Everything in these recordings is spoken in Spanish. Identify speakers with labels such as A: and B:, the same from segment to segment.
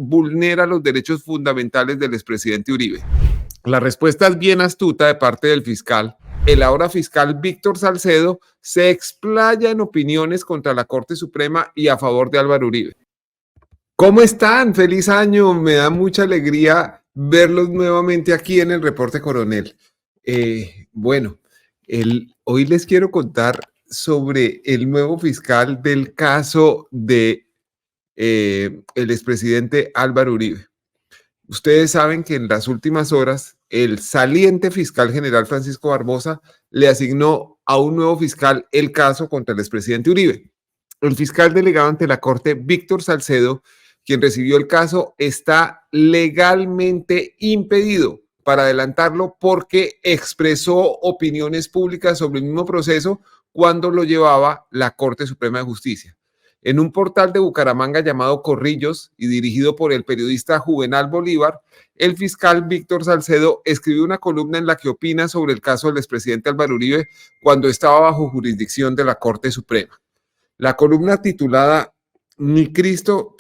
A: vulnera los derechos fundamentales del expresidente Uribe? La respuesta es bien astuta de parte del fiscal. El ahora fiscal Víctor Salcedo se explaya en opiniones contra la Corte Suprema y a favor de Álvaro Uribe. ¿Cómo están? Feliz año. Me da mucha alegría verlos nuevamente aquí en el Reporte Coronel. Hoy les quiero contar sobre el nuevo fiscal del caso de el expresidente Álvaro Uribe. Ustedes saben que en las últimas horas el saliente fiscal general Francisco Barbosa le asignó a un nuevo fiscal el caso contra el expresidente Uribe. El fiscal delegado ante la Corte, Víctor Salcedo, quien recibió el caso, está legalmente impedido para adelantarlo porque expresó opiniones públicas sobre el mismo proceso cuando lo llevaba la Corte Suprema de Justicia. En un portal de Bucaramanga llamado Corrillos y dirigido por el periodista Juvenal Bolívar, el fiscal Víctor Salcedo escribió una columna en la que opina sobre el caso del expresidente Álvaro Uribe cuando estaba bajo jurisdicción de la Corte Suprema. La columna titulada Ni Cristo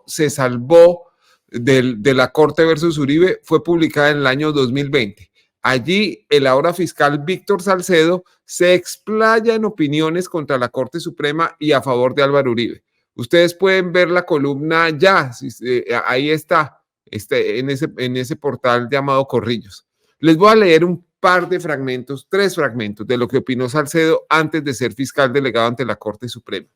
A: se salvó de la Corte versus Uribe fue publicada en el año 2020. Allí, el ahora fiscal Víctor Salcedo se explaya en opiniones contra la Corte Suprema y a favor de Álvaro Uribe. Ustedes pueden ver la columna ya, ahí está, en ese portal llamado Corrillos. Les voy a leer un par de fragmentos, 3 fragmentos de lo que opinó Salcedo antes de ser fiscal delegado ante la Corte Suprema.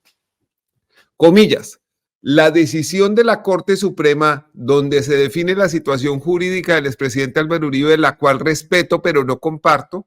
A: Comillas. La decisión de la Corte Suprema donde se define la situación jurídica del expresidente Álvaro Uribe, la cual respeto pero no comparto,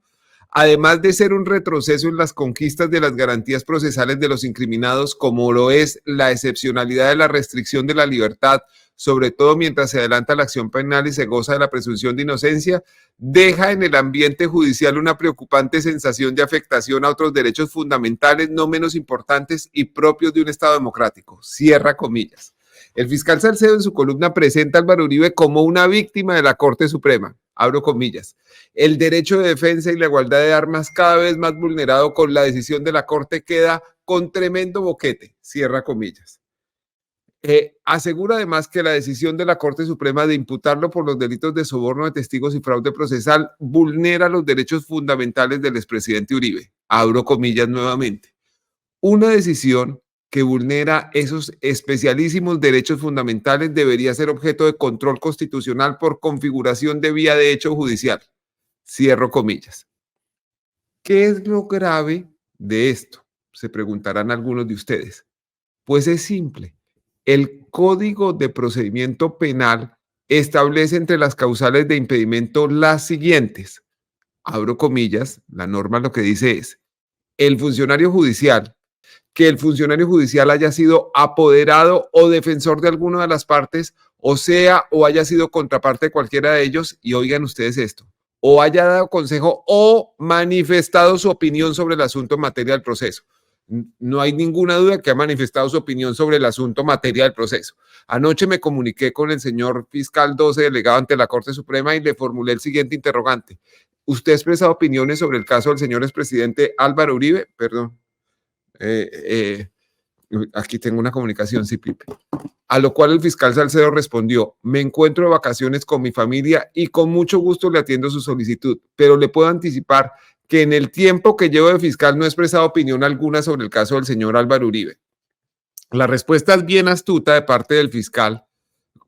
A: además de ser un retroceso en las conquistas de las garantías procesales de los incriminados, como lo es la excepcionalidad de la restricción de la libertad, sobre todo mientras se adelanta la acción penal y se goza de la presunción de inocencia, deja en el ambiente judicial una preocupante sensación de afectación a otros derechos fundamentales no menos importantes y propios de un Estado democrático. Cierra comillas. El fiscal Salcedo en su columna presenta a Álvaro Uribe como una víctima de la Corte Suprema. Abro comillas. El derecho de defensa y la igualdad de armas cada vez más vulnerado con la decisión de la Corte queda con tremendo boquete. Cierra comillas. Asegura además que la decisión de la Corte Suprema de imputarlo por los delitos de soborno de testigos y fraude procesal vulnera los derechos fundamentales del expresidente Uribe. Abro comillas nuevamente. Una decisión que vulnera esos especialísimos derechos fundamentales debería ser objeto de control constitucional por configuración de vía de hecho judicial. Cierro comillas. ¿Qué es lo grave de esto? Se preguntarán algunos de ustedes. Pues es simple. El Código de Procedimiento Penal establece entre las causales de impedimento las siguientes. Abro comillas, la norma lo que dice es, que el funcionario judicial haya sido apoderado o defensor de alguna de las partes, o haya sido contraparte de cualquiera de ellos, y oigan ustedes esto, o haya dado consejo o manifestado su opinión sobre el asunto en materia del proceso. No hay ninguna duda que ha manifestado su opinión sobre el asunto materia del proceso. Anoche me comuniqué con el señor fiscal 12 delegado ante la Corte Suprema y le formulé el siguiente interrogante. ¿Usted ha expresado opiniones sobre el caso del señor expresidente Álvaro Uribe? Perdón. Aquí tengo una comunicación, sí, Pipe. A lo cual el fiscal Salcedo respondió, me encuentro de vacaciones con mi familia y con mucho gusto le atiendo su solicitud, pero le puedo anticipar que en el tiempo que llevo de fiscal no he expresado opinión alguna sobre el caso del señor Álvaro Uribe. La respuesta es bien astuta de parte del fiscal,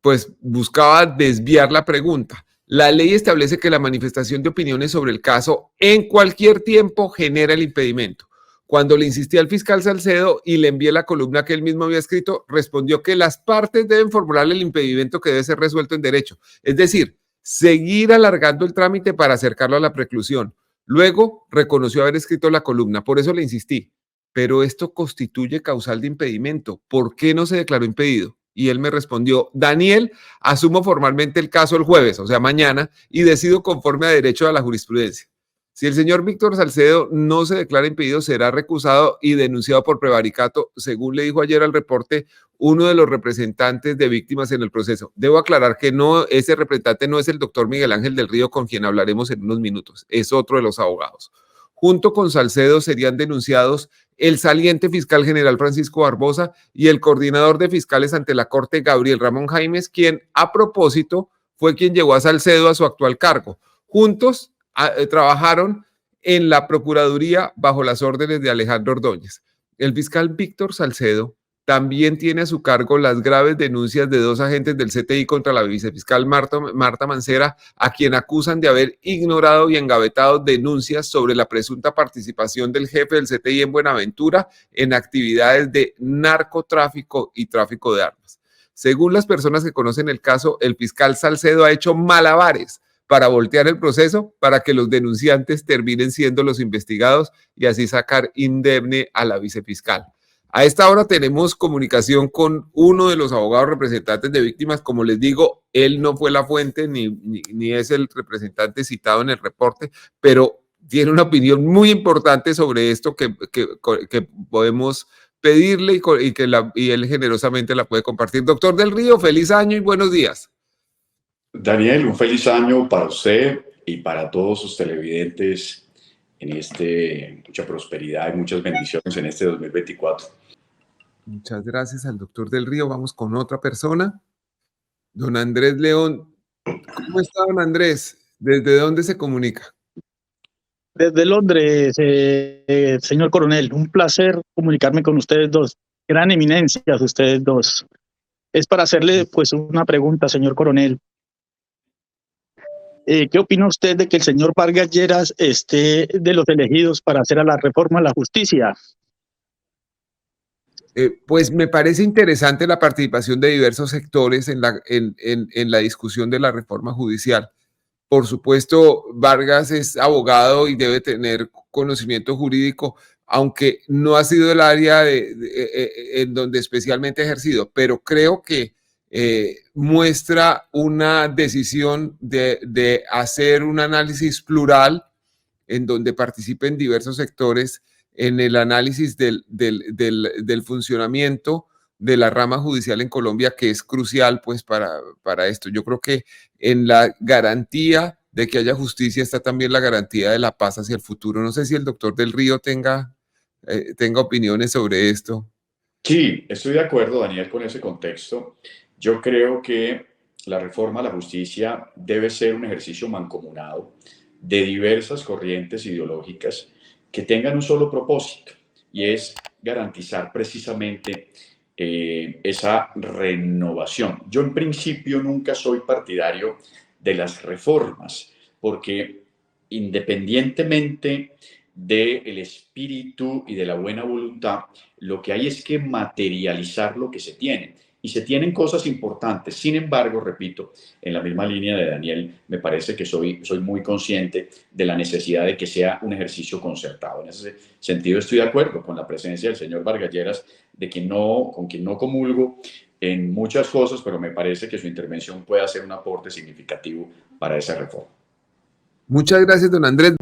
A: pues buscaba desviar la pregunta. La ley establece que la manifestación de opiniones sobre el caso en cualquier tiempo genera el impedimento. Cuando le insistí al fiscal Salcedo y le envié la columna que él mismo había escrito, respondió que las partes deben formular el impedimento que debe ser resuelto en derecho. Es decir, seguir alargando el trámite para acercarlo a la preclusión. Luego reconoció haber escrito la columna, por eso le insistí. Pero esto constituye causal de impedimento. ¿Por qué no se declaró impedido? Y él me respondió, Daniel, asumo formalmente el caso el jueves, o sea, mañana, y decido conforme a derecho a la jurisprudencia. Si el señor Víctor Salcedo no se declara impedido, será recusado y denunciado por prevaricato, según le dijo ayer al reporte uno de los representantes de víctimas en el proceso. Debo aclarar que ese representante no es el doctor Miguel Ángel del Río, con quien hablaremos en unos minutos, es otro de los abogados. Junto con Salcedo serían denunciados el saliente fiscal general Francisco Barbosa y el coordinador de fiscales ante la Corte, Gabriel Ramón Jaimes, quien a propósito fue quien llevó a Salcedo a su actual cargo. Juntos trabajaron en la Procuraduría bajo las órdenes de Alejandro Ordóñez. El fiscal Víctor Salcedo también tiene a su cargo las graves denuncias de 2 agentes del CTI contra la vicefiscal Marta Mancera, a quien acusan de haber ignorado y engavetado denuncias sobre la presunta participación del jefe del CTI en Buenaventura en actividades de narcotráfico y tráfico de armas. Según las personas que conocen el caso, el fiscal Salcedo ha hecho malabares para voltear el proceso para que los denunciantes terminen siendo los investigados y así sacar indemne a la vicefiscal. A esta hora tenemos comunicación con uno de los abogados representantes de víctimas. Como les digo, él no fue la fuente ni es el representante citado en el reporte, pero tiene una opinión muy importante sobre esto que podemos pedirle y él generosamente la puede compartir. Doctor del Río, feliz año y buenos días.
B: Daniel, un feliz año para usted y para todos sus televidentes mucha prosperidad y muchas bendiciones en este 2024.
A: Muchas gracias al doctor del Río. Vamos con otra persona. Don Andrés León. ¿Cómo está, don Andrés? ¿Desde dónde se comunica?
C: Desde Londres, señor coronel. Un placer comunicarme con ustedes dos. Gran eminencia ustedes dos. Es para hacerle pues una pregunta, señor coronel. ¿Qué opina usted de que el señor Vargas Lleras esté de los elegidos para hacer a la reforma a la justicia?
A: Pues me parece interesante la participación de diversos sectores en la discusión de la reforma judicial. Por supuesto, Vargas es abogado y debe tener conocimiento jurídico, aunque no ha sido el área en donde especialmente ha ejercido, pero creo que muestra una decisión de hacer un análisis plural en donde participen diversos sectores en el análisis del funcionamiento de la rama judicial en Colombia, que es crucial pues para esto. Yo creo que en la garantía de que haya justicia está también la garantía de la paz hacia el futuro. No sé si el doctor del Río tenga opiniones sobre esto.
B: Sí, estoy de acuerdo, Daniel, con ese contexto. Yo creo que la reforma a la justicia debe ser un ejercicio mancomunado de diversas corrientes ideológicas que tengan un solo propósito, y es garantizar precisamente esa renovación. Yo en principio nunca soy partidario de las reformas, porque independientemente del espíritu y de la buena voluntad, lo que hay es que materializar lo que se tiene. Y se tienen cosas importantes. Sin embargo, repito, en la misma línea de Daniel, me parece que soy muy consciente de la necesidad de que sea un ejercicio concertado. En ese sentido, estoy de acuerdo con la presencia del señor Vargas Lleras, con quien no comulgo en muchas cosas, pero me parece que su intervención puede hacer un aporte significativo para esa reforma.
A: Muchas gracias, don Andrés.